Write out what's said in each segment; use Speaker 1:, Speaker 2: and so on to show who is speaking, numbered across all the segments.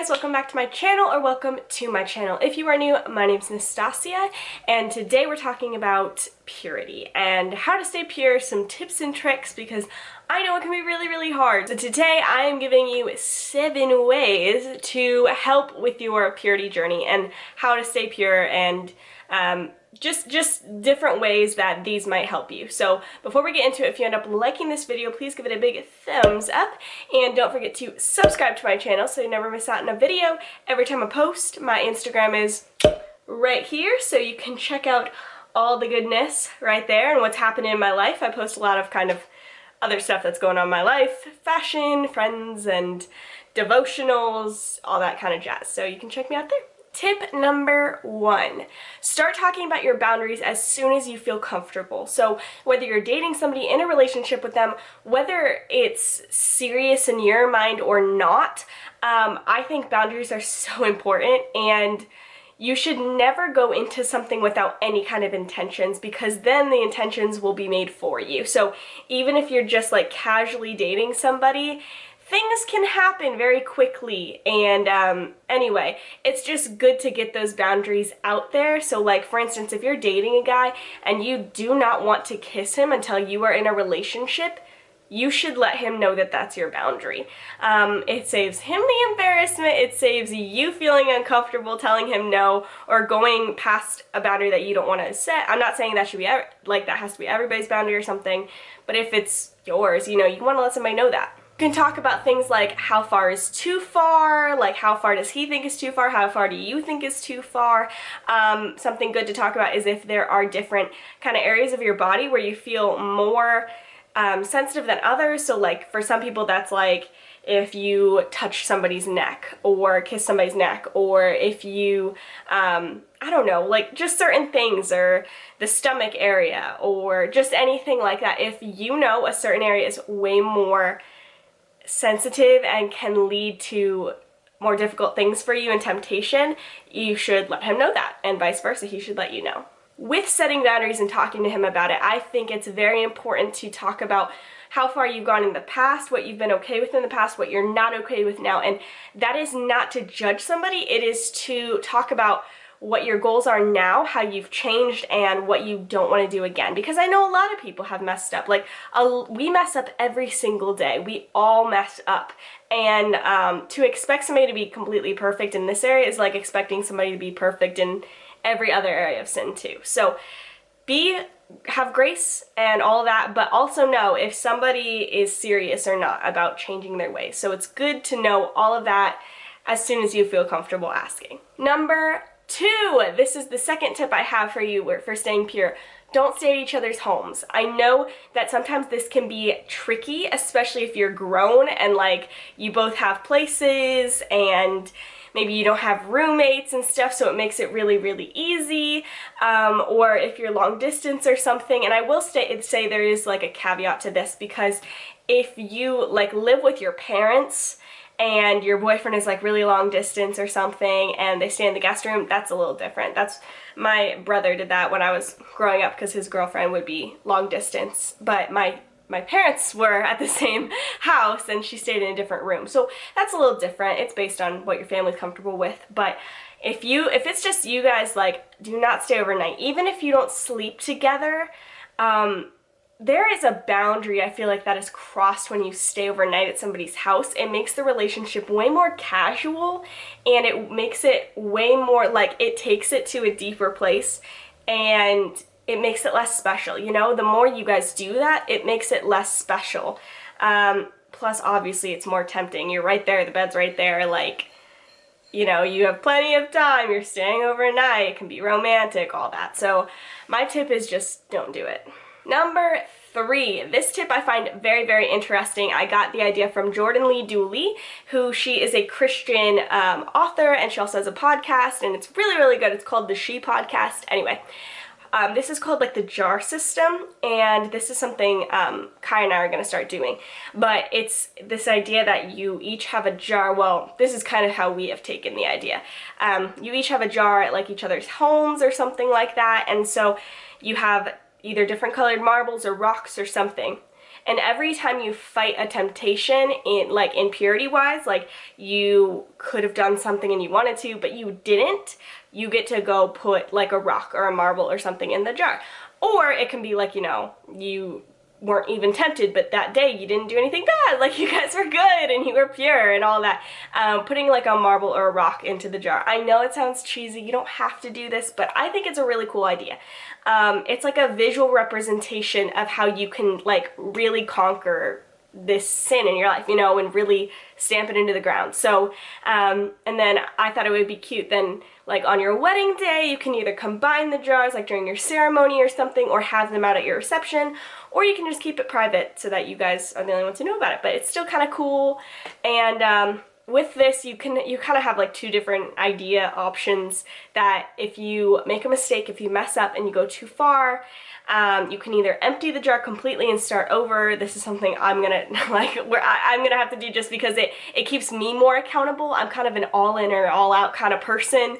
Speaker 1: guys, welcome back to my channel, or welcome to my channel. If you are new, my name is Nastasia, and today we're talking about purity and how to stay pure, some tips and tricks, because I know it can be really hard. So today I am giving you 7 ways to help with your purity journey and how to stay pure, and just different ways that these might help you. So before we get into it, if you end up liking this video, please give it a big thumbs up, and don't forget to subscribe to my channel so you never miss out on a video every time I post. My Instagram is right here, so you can check out all the goodness right there and what's happening in my life. I post a lot of kind of other stuff that's going on in my life, fashion, friends, and devotionals, all that kind of jazz. So you can check me out there. Tip number 1, start talking about your boundaries as soon as you feel comfortable. So whether you're dating somebody, in a relationship with them, whether it's serious in your mind or not, I think boundaries are so important, and you should never go into something without any kind of intentions, because then the intentions will be made for you. So even if you're just like casually dating somebody, things can happen very quickly, and anyway, it's just good to get those boundaries out there. So like, for instance, if you're dating a guy and you do not want to kiss him until you are in a relationship, you should let him know that that's your boundary. It saves him the embarrassment, it saves you feeling uncomfortable telling him no, or going past a boundary that you don't want to set. I'm not saying that should be, like, that has to be everybody's boundary or something, but if it's yours, you know, you want to let somebody know that. You can talk about things like how far is too far, like how far does he think is too far, how far do you think is too far. Something good to talk about is if there are different kind of areas of your body where you feel more sensitive than others. So like for some people that's like if you touch somebody's neck or kiss somebody's neck, or if you I don't know, like just certain things, or the stomach area, or just anything like that. If you know a certain area is way more sensitive and can lead to more difficult things for you and temptation, you should let him know that, and vice versa, he should let you know. With setting boundaries and talking to him about it, I think it's very important to talk about how far you've gone in the past, what you've been okay with in the past, what you're not okay with now. And that is not to judge somebody, it is to talk about what your goals are now, how you've changed, and what you don't want to do again. Because I know a lot of people have messed up. Like, we mess up every single day. We all mess up. And to expect somebody to be completely perfect in this area is like expecting somebody to be perfect in every other area of sin too. So have grace and all that, but also know if somebody is serious or not about changing their ways. So it's good to know all of that as soon as you feel comfortable asking. Number 2, this is the second tip I have for you for staying pure. Don't stay at each other's homes. I know that sometimes this can be tricky, especially if you're grown and like you both have places and maybe you don't have roommates and stuff, so it makes it really easy, or if you're long distance or something. And I will say there is like a caveat to this, because if you like live with your parents and your boyfriend is like really long distance or something and they stay in the guest room, that's a little different. My brother did that when I was growing up, because his girlfriend would be long distance, but my parents were at the same house and she stayed in a different room. So that's a little different. It's based on what your family's comfortable with. But if it's just you guys, like, do not stay overnight. Even if you don't sleep together, there is a boundary, I feel like, that is crossed when you stay overnight at somebody's house. It makes the relationship way more casual, and it makes it way more, like, it takes it to a deeper place, and it makes it less special, you know? The more you guys do that, it makes it less special. Plus, obviously, it's more tempting. You're right there, the bed's right there, like, you know, you have plenty of time, you're staying overnight, it can be romantic, all that. So my tip is just don't do it. Number 3, this tip I find very interesting. I got the idea from Jordan Lee Dooley, who she is a Christian author, and she also has a podcast, and it's really good. It's called the She Podcast. Anyway, this is called like the jar system, and this is something Kai and I are going to start doing. But it's this idea that you each have a jar. Well, this is kind of how we have taken the idea. You each have a jar at like each other's homes or something like that, and so you have either different colored marbles or rocks or something, And every time you fight a temptation in purity wise, like you could have done something and you wanted to, but you didn't, you get to go put like a rock or a marble or something in the jar. Or it can be like, you know, you weren't even tempted, but that day you didn't do anything bad, like you guys were good and you were pure and all that. Putting like a marble or a rock into the jar. I know it sounds cheesy, you don't have to do this, but I think it's a really cool idea. It's like a visual representation of how you can like really conquer this sin in your life, you know, and really stamp it into the ground. So, and then I thought it would be cute then, like on your wedding day, you can either combine the jars like during your ceremony or something, or have them out at your reception, or you can just keep it private so that you guys are the only ones who know about it. But it's still kind of cool. And with this, you kind of have like two different idea options, that if you make a mistake, if you mess up and you go too far, you can either empty the jar completely and start over. This is something I'm gonna I'm gonna have to do just because it keeps me more accountable. I'm kind of an all-in or all-out kind of person,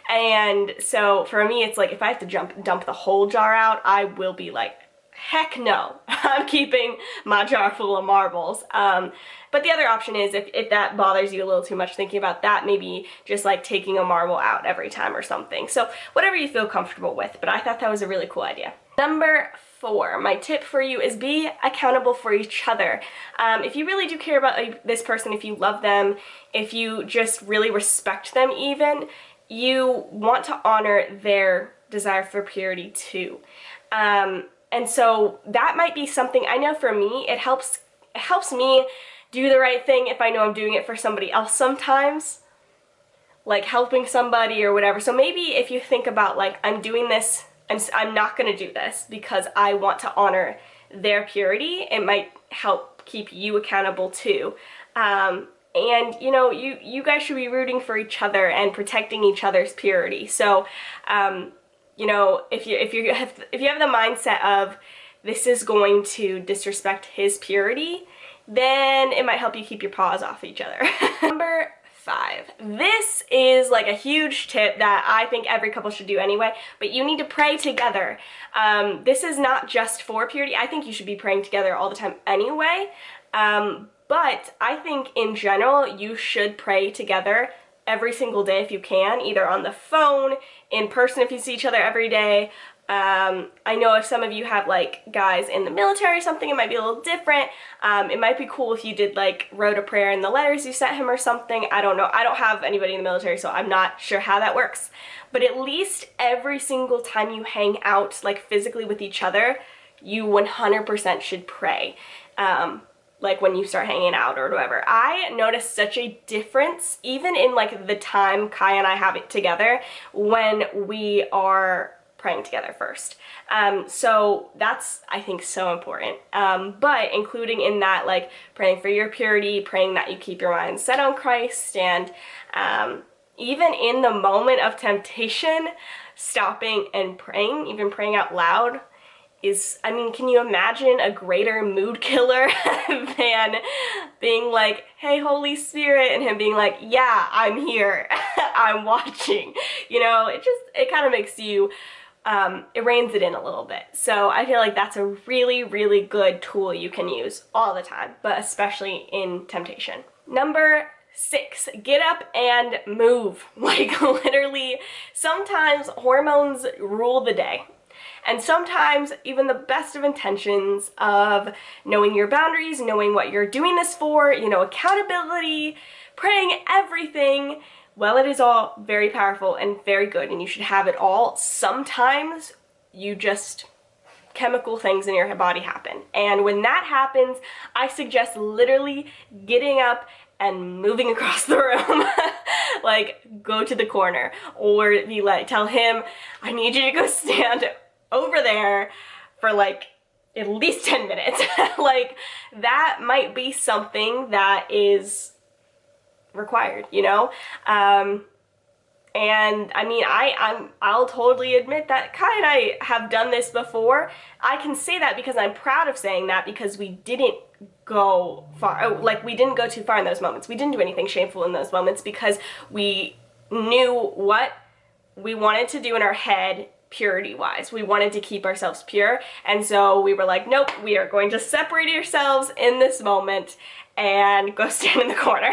Speaker 1: and so for me it's like if I have to dump the whole jar out, I will be like, heck no, I'm keeping my jar full of marbles. But the other option is if that bothers you a little too much thinking about that, maybe just like taking a marble out every time or something. So whatever you feel comfortable with, but I thought that was a really cool idea. Number 4, my tip for you is be accountable for each other. If you really do care about this person, if you love them, if you just really respect them even, you want to honor their desire for purity too. And so that might be something, I know for me, it helps me do the right thing if I know I'm doing it for somebody else sometimes, like helping somebody or whatever. So maybe if you think about like, I'm doing this, I'm not gonna do this because I want to honor their purity, it might help keep you accountable too. And you know, you guys should be rooting for each other and protecting each other's purity. So, you know, if you have the mindset of this is going to disrespect his purity, then it might help you keep your paws off each other. Number 5. This is like a huge tip that I think every couple should do anyway, but you need to pray together. This is not just for purity. I think you should be praying together all the time anyway, but I think in general you should pray together every single day if you can, either on the phone, in person if you see each other every day. I know if some of you have like guys in the military or something, it might be a little different. It might be cool if you wrote a prayer in the letters you sent him or something. I don't know. I don't have anybody in the military, so I'm not sure how that works. But at least every single time you hang out like physically with each other, you 100% should pray. Like when you start hanging out or whatever. I noticed such a difference even in like the time Kai and I have it together when we are praying together first. So that's, I think, so important. But including in that, like praying for your purity, praying that you keep your mind set on Christ, and even in the moment of temptation, stopping and praying, even praying out loud, is, I mean, can you imagine a greater mood killer than being like, hey, Holy Spirit, and him being like, yeah, I'm here, I'm watching. You know, it kind of makes you, it reins it in a little bit. So I feel like that's a really, really good tool you can use all the time, but especially in temptation. Number 6, get up and move. Like literally, sometimes hormones rule the day. And sometimes even the best of intentions of knowing your boundaries, knowing what you're doing this for, you know, accountability, praying, everything, well, it is all very powerful and very good and you should have it all. Sometimes you just, chemical things in your body happen. And when that happens, I suggest literally getting up and moving across the room. Like, go to the corner or be like, tell him, I need you to go stand over there for like at least 10 minutes. Like that might be something that is required, you know? And I mean, I'll totally admit that Kai and I have done this before. I can say that because I'm proud of saying that, because we didn't go far, like we didn't go too far in those moments. We didn't do anything shameful in those moments because we knew what we wanted to do in our head purity-wise. We wanted to keep ourselves pure, and so we were like, nope, we are going to separate ourselves in this moment and go stand in the corner.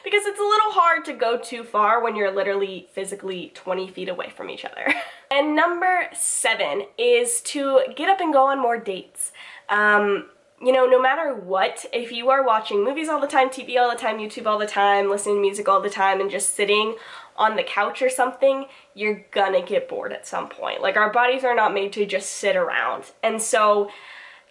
Speaker 1: Because it's a little hard to go too far when you're literally physically 20 feet away from each other. And number 7 is to get up and go on more dates. You know, no matter what, if you are watching movies all the time, TV all the time, YouTube all the time, listening to music all the time, and just sitting on the couch or something, you're gonna get bored at some point. Like, our bodies are not made to just sit around. And so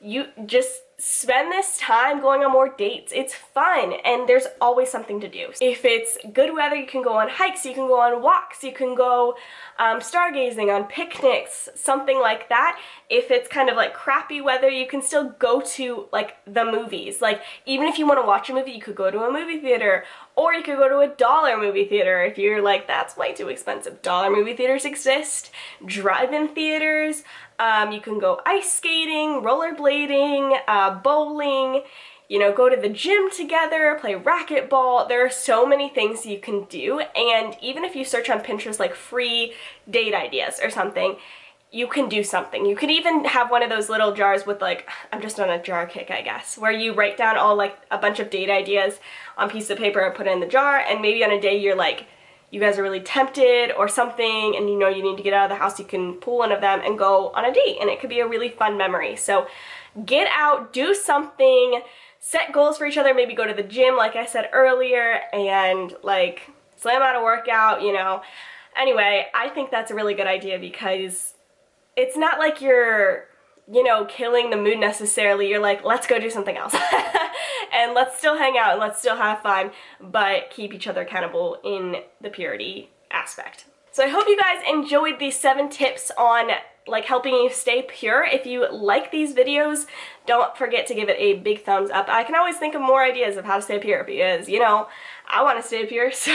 Speaker 1: you just spend this time going on more dates. It's fun, and there's always something to do. If it's good weather, you can go on hikes, you can go on walks, you can go stargazing, on picnics, something like that. If it's kind of like crappy weather, you can still go to like the movies. Like, even if you want to watch a movie, you could go to a movie theater, or you could go to a dollar movie theater if you're like, that's way too expensive. Dollar movie theaters exist, drive-in theaters, you can go ice skating, rollerblading, bowling, you know, go to the gym together, play racquetball. There are so many things you can do, and even if you search on Pinterest like free date ideas or something, you can do something. You could even have one of those little jars with like, I'm just on a jar kick, I guess, where you write down all like a bunch of date ideas on a piece of paper and put it in the jar, and maybe on a day you're like, you guys are really tempted or something, and you know you need to get out of the house, you can pull one of them and go on a date, and it could be a really fun memory. So get out, do something, set goals for each other, maybe go to the gym like I said earlier, and like slam out a workout, you know. Anyway, I think that's a really good idea because it's not like you're, you know, killing the mood necessarily. You're like, let's go do something else. And let's still hang out and let's still have fun, but keep each other accountable in the purity aspect. So I hope you guys enjoyed these 7 tips on like helping you stay pure. If you like these videos, don't forget to give it a big thumbs up. I can always think of more ideas of how to stay pure because, you know, I want to stay pure, so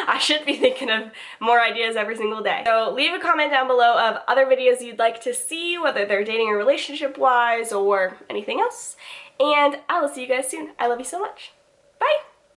Speaker 1: I should be thinking of more ideas every single day. So leave a comment down below of other videos you'd like to see, whether they're dating or relationship wise or anything else. And I will see you guys soon. I love you so much. Bye!